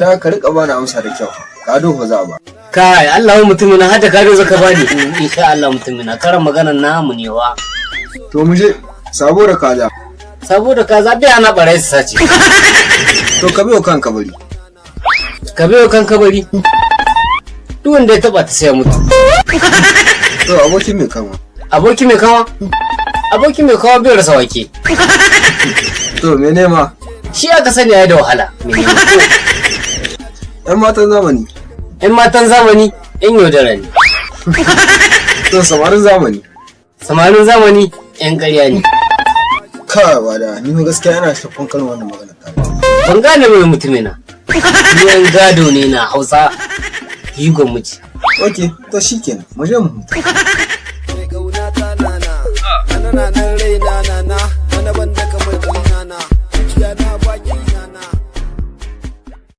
Wada ka rika bani amsa da kyau. Gado ba za ba. Kai Allah mutumina hada gado zaka bani. Insha Allah mutumina karan magana namu ne wa. To mu je sabo da kaza. Sabo da kaza bai ana barai su sace. To ka biyo kanka bari. Ka biyo kanka bari. Duk wanda ya taba ta sai mutu. To aboki mai kama. Aboki mai kawa? Aboki mai kawa bai rasa wake. To me nema? Shi aka sani ya da wahala. Yan matan zamani. Yan matan zamani yan yaudara ne. To samarin zamani. Samarin zamani yan ƙarya ne. Ka wada ni gaskiya ina shakkun kan wannan magana ta. Ban gane mai mutumina. Yan gado ne na Hausa. Yigon miji. Okay, to shikenan. Mu je mu.